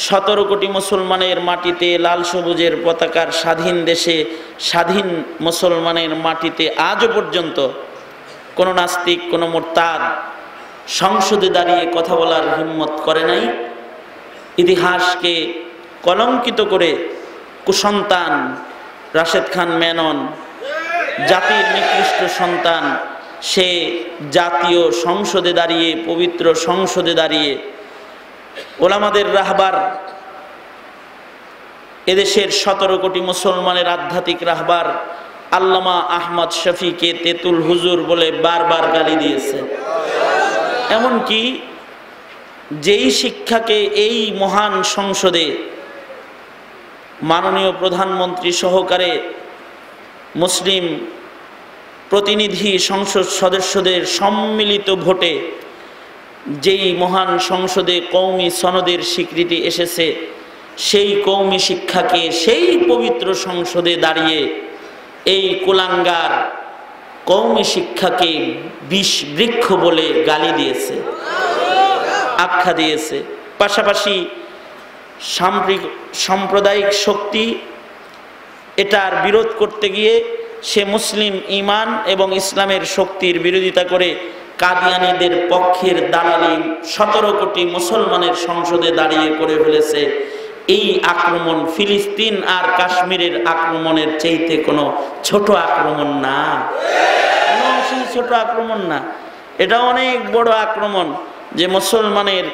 17 কোটি মুসলমানের মাটিতে লাল সবুজের পতাকার স্বাধীন দেশে স্বাধীন মুসলমানের মাটিতে আজও পর্যন্ত কোনো নাস্তিক, কোনো মুরতাদ সংসদে দাঁড়িয়ে কথা বলার হিম্মত করে নাই। ইতিহাসকে কলঙ্কিত করে কুসন্তান রাশেদ খান মেনন, জাতির নিকৃষ্ট সন্তান, সে জাতীয় সংসদে দাঁড়িয়ে, পবিত্র সংসদে দাঁড়িয়ে ওলামাদের রাহবার, এদেশের 17 কোটি মুসলমানের আধ্যাত্মিক রাহবার আল্লামা আহমদ শফিকে তেতুল হুজুর বলে বারবার গালি দিয়েছে। এমনকি যেই শিক্ষাকে এই মহান সংসদে মাননীয় প্রধানমন্ত্রী সহকারে মুসলিম প্রতিনিধি সংসদ সদস্যদের সম্মিলিত ভোটে যেই মহান সংসদে কওমি সনদের স্বীকৃতি এসেছে, সেই কওমি শিক্ষাকে সেই পবিত্র সংসদে দাঁড়িয়ে এই কুলাঙ্গার কওমি শিক্ষাকে বিষ বৃক্ষ বলে গালি দিয়েছে, আখ্যা দিয়েছে। পাশাপাশি সাম্প্রদায়িক শক্তি এটার বিরোধ করতে গিয়ে সে মুসলিম ঈমান এবং ইসলামের শক্তির বিরোধিতা করে কাদিয়ানীদের পক্ষের দালালি 17 কোটি মুসলমানের সংসদে দাঁড়িয়ে করে ফেলেছে। এই আক্রমণ ফিলিস্তিন আর কাশ্মীরের আক্রমণের চাইতে কোনো ছোট আক্রমণ না, ছোট আক্রমণ না, এটা অনেক বড় আক্রমণ যে মুসলমানের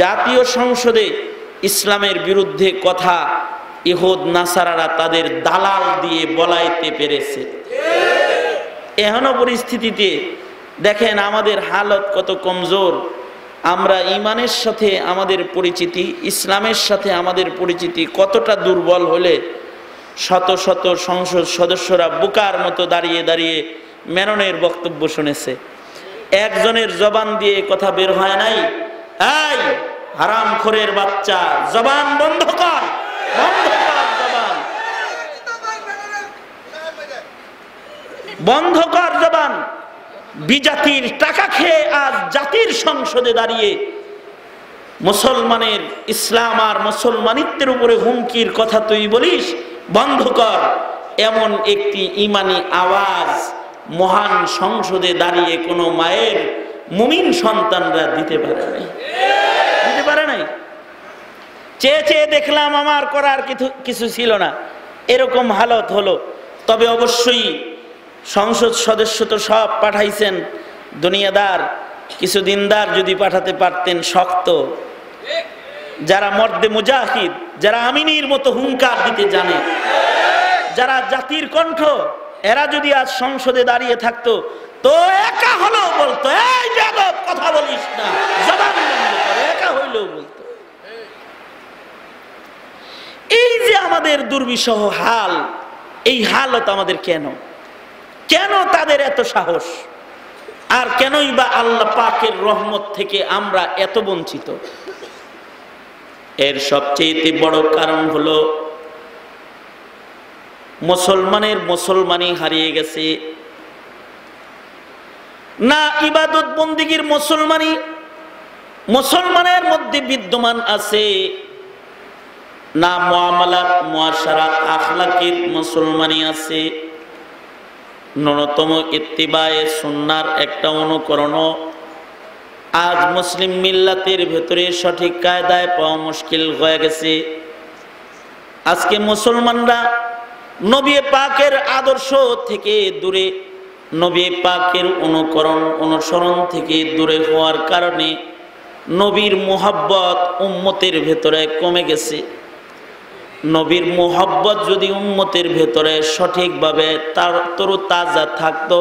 জাতীয় সংসদে ইসলামের বিরুদ্ধে কথা ইহুদ নাসারারা তাদের দালাল দিয়ে বলাইতে পেরেছে। এখনো পরিস্থিতিতে দেখেন আমাদের হালত কত কমজোর। আমরা ঈমানের সাথে আমাদের পরিচিতি, ইসলামের সাথে আমাদের পরিচিতি কতটা দুর্বল হলে শত শত সংসদ সদস্যরা বোকার মতো দাঁড়িয়ে দাঁড়িয়ে মেননের বক্তব্য শুনেছে। একজনের জবান দিয়ে কথা বের হয় নাই, এই হারামখোরের বাচ্চা জবান বন্ধ কর, বন্ধ কর জবান, বন্ধ কর জবান। বিজাতির টাকা খেয়ে আজ জাতির সংসদে দাঁড়িয়ে মুসলমানের ইসলাম আর মুসলমানিত্বের উপরে হুমকির কথা তুই বলিস, বন্ধ কর। এমন একটি ঈমানি আওয়াজ মহান সংসদে দাঁড়িয়ে কোনো মায়ের মুমিন সন্তানরা দিতে পারে নাই, দিতে পারে নাই। চেয়ে চেয়ে দেখলাম, আমার করার কিছু ছিল না, এরকম হালত হলো। তবে অবশ্যই সংসদ সদস্য তো সব পাঠাইছেন, দুনিয়াদার কিছু দিনদার যদি পাঠাতে পারতেন শক্ত, যারা মর্দে মুজাহিদ, যারা আমিনীর মতো হুঙ্কার দিতে জানে, যারা জাতির কণ্ঠ, এরা যদি আজ সংসদে দাঁড়িয়ে থাকতো তো একা হলেও বলতো, এই বেয়াদব কথা বলিস না, জবান বন্ধ কর, একা হইলেও বলতো। এই যে আমাদের দুর্বিষহ হাল, এই হালত আমাদের কেন? কেন তাদের এত সাহস? আর কেনই বা আল্লাহ পাকের রহমত থেকে আমরা এত বঞ্চিত? এর সবচেয়ে বড় কারণ হলো মুসলমানের মুসলমানি হারিয়ে গেছে। না ইবাদত বন্দিগির মুসলমানি মুসলমানের মধ্যে বিদ্যমান আছে, না মুআমালাত মুআশারাত আখলাকের মুসলমানি আছে। ন্যূনতম ইত্তিবায়ে সুন্নাহর একটা অনুকরণ আজ মুসলিম মিল্লাতের ভেতরে সঠিক কায়দায় পাওয়া মুশকিল হয়ে গেছে। আজকে মুসলমানরা নবী পাকের আদর্শ থেকে দূরে, নবী পাকের অনুসরণ থেকে দূরে হওয়ার কারণে নবীর মুহাব্বত উম্মতের ভেতরে কমে গেছে। নবীর মুহাব্বত যদি উম্মতের ভেতরে সঠিকভাবে তরতাজা থাকতো,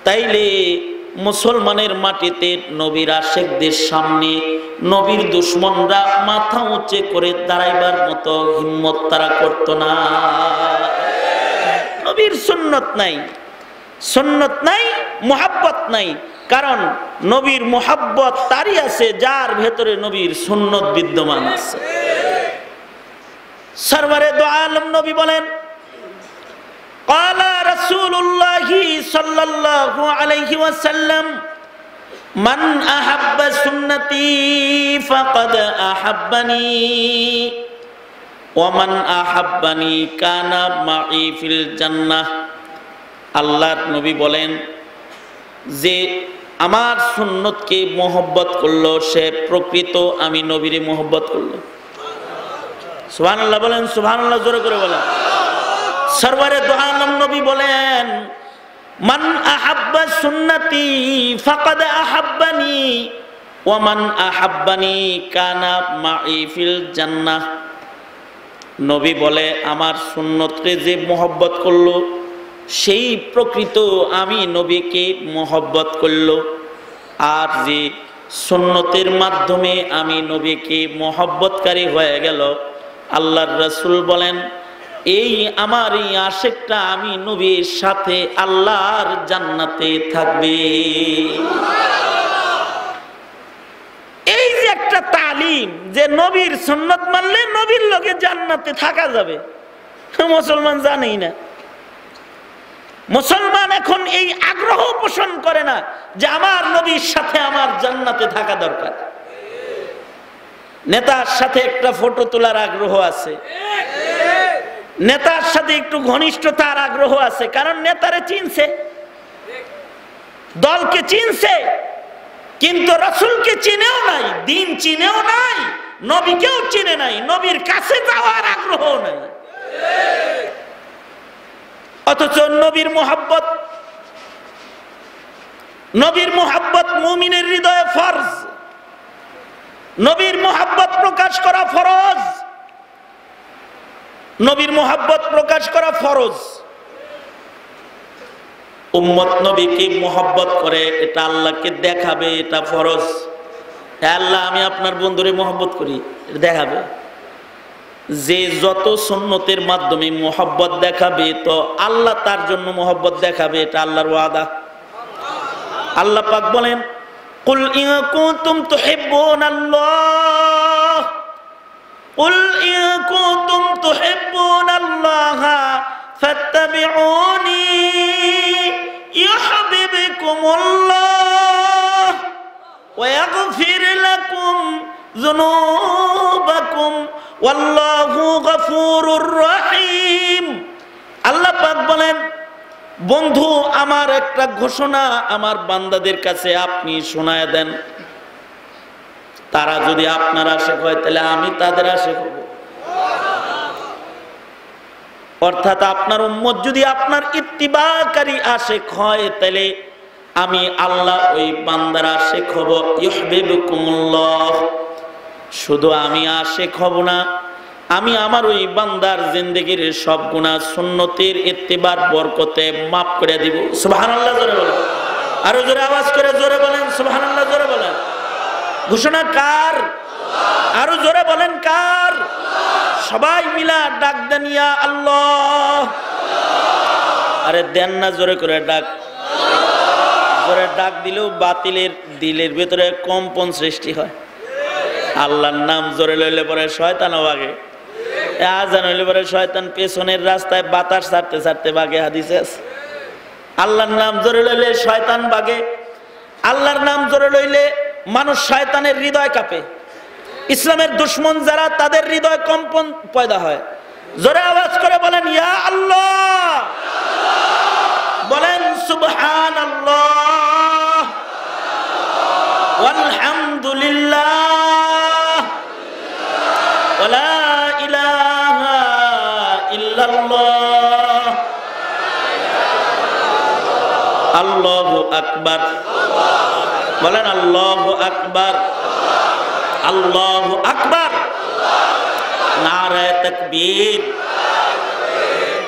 তাইলে মুসলমানের মাটিতে নবীর আশেকদের সামনে নবীর দুশ্মনরা মাথা উঁচে করে দাঁড়াইবার মতো হিম্মত তারা করত না। নবীর সুন্নত নাই, সুন্নত নাই, মুহাব্বত নাই। কারণ নবীর মুহাব্বত তারই আছে যার ভেতরে নবীর সুন্নত বিদ্যমান আছে। সরওয়ারে দো আলম নবী বলেন, ক্বালা রাসূলুল্লাহি সাল্লাল্লাহু আলাইহি ওয়াসাল্লাম মান আহাব্বা সুন্নতি ফাকাদ আহাব্বানি ওয়া মান আহাব্বানি কানা মাই ফিল জান্নাহ। আল্লাহর নবী বলেন যে আমার সুন্নতকে মোহব্বত করলো সে প্রকৃত আমি নবীরে মোহব্বত করলো। সুবহানাল্লাহ বলেন, সুবহানাল্লাহ জোরে করে বলেন। সরওয়ারে দু আলম নবী বলেন মান আহাব্বা সুন্নতি ফাকাদ আহাব্বানি ওয়া মান আহাব্বানি কানা মাই ফিল জান্নাহ। নবী বলে আমার সুন্নতকে যে মোহব্বত করলো সেই প্রকৃত আমি নবীকে মোহব্বত করলো। আর যে সুন্নতের মাধ্যমে আমি নবীকে মোহব্বতকারী হয়ে গেল, আল্লাহর রাসূল বলেন এই আমার এই আশিকটা আমি নবীর সাথে আল্লাহর জান্নাতে থাকবে। এই যে একটা তালিম যে নবীর সুন্নত মানলে নবীর লগে জান্নাতে থাকা যাবে, মুসলমান জানেই না। মুসলমান এখন এই আগ্রহ পোষণ করে না যে আমার নবীর সাথে আমার জান্নাতে থাকা দরকার। নেতার সাথে একটা ফটো তোলার আগ্রহ আছে, নেতার সাথে একটু ঘনিষ্ঠতার আগ্রহ আছে, কারণ নেতারে চিনছে, দলকে চিনছে, কিন্তু রাসূলকে চিনেও নাই, দিন চিনেও নাই, নবীকেও চিনে নাই, নবীর কাছে যাওয়ার আগ্রহ নাই। অথচ নবীর মোহাব্বত মুমিনের হৃদয়ে ফরজ, নবীর মোহাব্বত প্রকাশ করা ফরজ, নবীর মোহাব্বত প্রকাশ করা ফরজ। উম্মত নবীকে মোহাব্বত করে এটা আল্লাহকে দেখাবে, এটা ফরজ। আল্লাহ আমি আপনার বন্ধুরে মোহাব্বত করি, এটা দেখাবে। যে যত সুন্নতের মাধ্যমে মোহাব্বত দেখাবে তো আল্লাহ তার জন্য মোহাব্বত দেখাবে, এটা আল্লাহর ওয়াদা। আল্লাহ পাক বলেন কুল ইন কুনতুম তুহিব্বুনাল্লাহ, কুল ইন কুনতুম তুহিব্বুনাল্লাহ ফাত্তাবিউনি ইউহিব্বুকুমুল্লাহ ওয়া ইয়াগফির লাকুম যুনুবাকুম ওয়াল্লাহু গফুরুর রহিম। আল্লাহ পাক বলেন বন্ধু আমার একটা ঘোষণা আমার বান্দাদের কাছে আপনি শোনায় দেন, তারা যদি আপনার আশিক হয় তাহলে আমি তাদের আশিক হব। অর্থাৎ আপনার উম্মত যদি আপনার ইত্তিবাকারী আশিক হয় তাহলে আমি আল্লাহ ওই বান্দার আশিক হব। ইউহিব্বুকুমুল্লাহ, শুধু আমি আশিক হব না, আমি আমার ওই বান্দার জিন্দেগির সব গুনাহ সুন্নতের ইত্তিবার বরকতে মাফ করে দিব। সুবহানাল্লাহ জোরে বলেন, আরো জোরে আওয়াজ করে জোরে বলেন সুবহানাল্লাহ জোরে বলেন। ঘোষণা কার? আরো জোরে বলেন কার? সবাই মিলা ডাক দেন ইয়া আল্লাহ। আরে দেন না জোরে করে ডাক, জোরে ডাক দিলেও বাতিলের দিলের ভিতরে কম্পন সৃষ্টি হয়। আল্লাহর নাম জোরে লইলে পরে শয়তানও ভাগে, আজান হইলে পরে শয়তান পেছনের রাস্তায় বাতাস ছাড়তে ছাড়তে ভাগে, হাদিসে আছে। আল্লাহর নাম জোরে লইলে শয়তান ভাগে, আল্লাহর নাম জোরে লইলে মানুষ শয়তানের হৃদয় কাঁপে। ইসলামের দুশ্মন যারা তাদের হৃদয় কম্পন পয়দা হয়। জোরে আওয়াজ করে বলেন ইয়া আল্লাহ, বলেন সুবহানাল্লাহ ওয়ালহামদুলিল্লাহ ওয়ালা ইলাহা ইল্লাল্লাহ আল্লাহু আকবার। বলেন আল্লাহু আকবার, আল্লাহু আকবার। নারায়ে তাকবীর।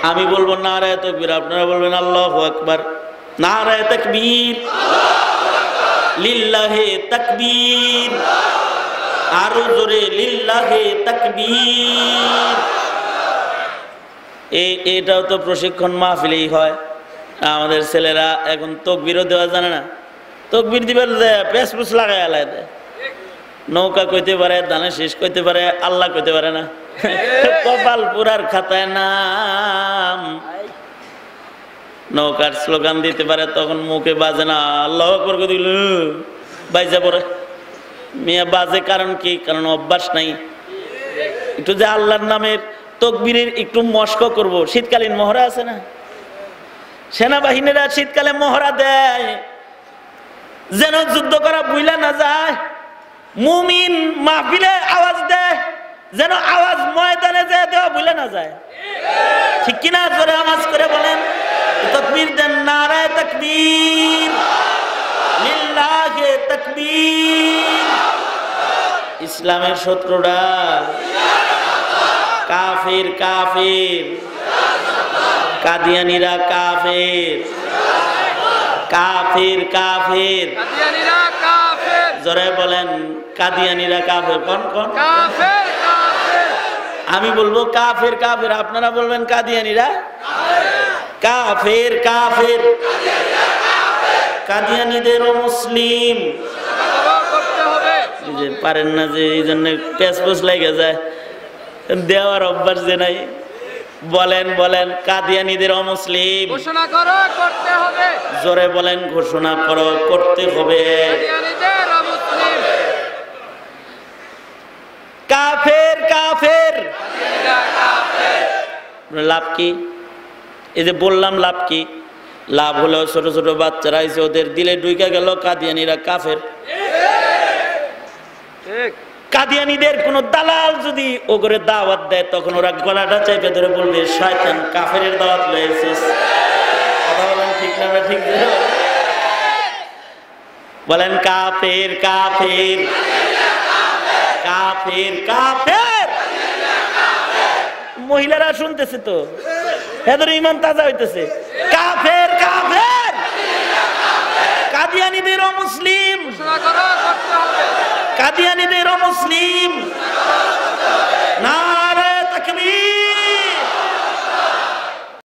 আমি বলবো নারায়ে তাকবীর, আপনারা বলবেন আল্লাহু আকবার। নারায়ে তাকবীর, লিল্লাহি তাকবীর। আরো জোরে লিল্লাহি তাকবীর। এটাও তো প্রশিক্ষণ মাহফিলেই হয়। আমাদের ছেলেরা এখন তাকবীরও দেওয়া জানে না, তাকবীর দিবার পেছপুছ লাগায় আলায় দেয়। নৌকা কইতে পারে, দানে শেষ কইতে পারে, আল্লাহ কইতে পারে না। কপাল পুরার খাতায় নাম। নৌকার স্লোগান দিতে পারে, তখন মুখে বাজে না, আল্লাহু আকবার কই দিল, বাইজা পড়ে। মেয়ে বাজে কারণ কি? কারণ অভ্যাস নাই। একটু যে আল্লাহর নামের তকবীরের একটু মস্ক করব। শীতকালীন মহড়া আছে না, সেনাবাহিনীরা শীতকালে মহড়া দেয় যেন যুদ্ধ করা ভুলে না যায়। মুমিন মাহফিলে আওয়াজ দেয় যেন আওয়াজ ময়দানে যায় দেওয়া ভুলে না যায়। ঠিক কিনা? জোরে আওয়াজ করে বলেন, তাকবীর দেন, নারায়ে তাকবীর, লিল্লাহি তাকবীর। ইসলামের শত্রুরা কাফির, কাফির, কাদিয়ানীরা কাফির, কাফির, কাফির, কাদিয়ানীরা কাফের। জোরে বলেন, কাদিয়ানীরা কাফির। কোন কোন? কাফের, কাফের। আমি বলবো কাফির, কাফির, আপনারা বলবেন কাদিয়ানীরা কাফির, কাফির। কাদিয়ানীদেরও মুসলিম করতে হবে। যে পারেন না, যে এই জন্য পেঁচপোচ লেগে যায়, দেওয়ার অভ্যাস যে নাই। বলেন বলেন, কাদিয়ানীদের অমুসলিম ঘোষণা করো, করতে হবে। জোরে বলেন, ঘোষণা করো, করতে হবে। কাদিয়ানীদের অমুসলিম। কাফের, কাফের। কাদিয়ানীরা কাফের। লাভ কি? এই যে বললাম লাভ কি? লাভ হলো ছোট ছোট বাচ্চারা এসে ওদের দিলে ঢুকে গেল কাদিয়ানীরা কাফের। ঠিক। কাদিয়ানীদের কোন দালাল যদি ও করে দাওয়াত দেয়, তখন ওরা গলাটা চেপে ধরে বলবে, শয়তান, কাফেরের দাওয়াত লয়েছিস। কথা বলেন ঠিক না? ঠিক বলেন, কাফের, কাফের, কাফের, কাফের। মহিলারা শুনতেছে তো, এদের ইমান তাজা হইতেছে। কাফের, কাফের। কাদিয়ানীদের মুসলিম, ঘোষণা করো, করতে হবে। কাদিয়ানীদের মুসলিম।